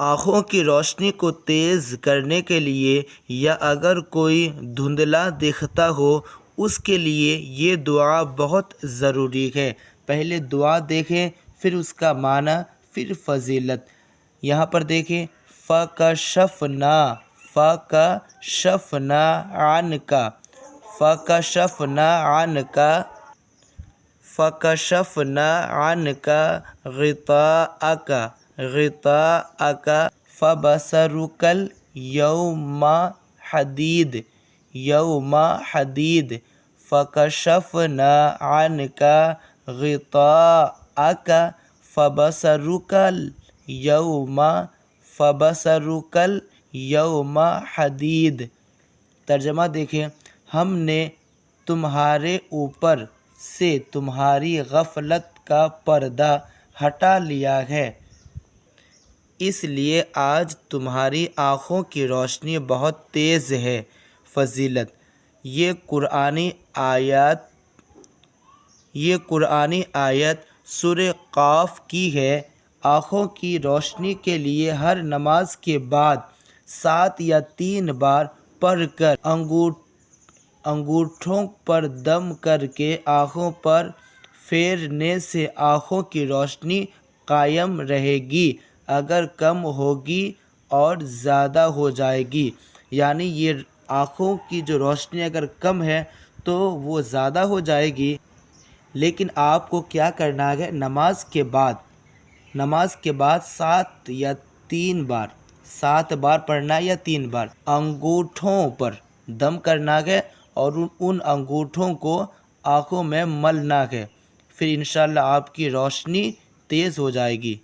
آنکھوں کی روشنی کو تیز کرنے کے لیے یا اگر کوئی دھندلا دکھتا ہو اس کے لیے یہ دعا بہت ضروری ہے۔ پہلے دعا دیکھیں، پھر اس کا معنی، پھر فضیلت۔ یہاں پر دیکھیں فَكَشَفْنَا فَكَشَفْنَا عَنْكَ فَكَشَفْنَا عَنْكَ فَكَشَفْنَا عَنْكَ غِطَاءَكَ غِطَاءَكَ فَبَصَرُكَ الْيَوْمَ حَدِيدٌ يَوْمَ حَدِيدٌ فَكَشَفْنَا عَنْكَ غِطَاءَكَ فَبَصَرُكَ الْيَوْمَ حَدِيدٌ۔ ترجمہ دیکھیں، ہم نے تمہارے اوپر سے تمہاری غفلت کا پردہ ہٹا لیا ہے، اس لیے آج تمہاری آنکھوں کی روشنی بہت تیز ہے۔ فضیلت: یہ قرآنی آیت سورہ قاف کی ہے۔ آنکھوں کی روشنی کے لیے ہر نماز کے بعد 7 یا 3 بار پڑھ کر انگوٹھوں پر دم کر کے آنکھوں پر پھیرنے سے آنکھوں کی روشنی قائم رہے گی۔ اگر کم ہوگی اور زیادہ ہو جائے گی، یعنی یہ آنکھوں کی جو روشنی اگر کم ہے تو وہ زیادہ ہو جائے گی، لیکن آپ کو کیا کرنا ہے، نماز کے بعد 7 بار پڑھنا ہے یا 3 بار انگوٹھوں پر دم کرنا ہے اور ان انگوٹھوں کو آنکھوں میں ملنا ہے، پھر انشاءاللہ آپ کی روشنی تیز ہو جائے گی۔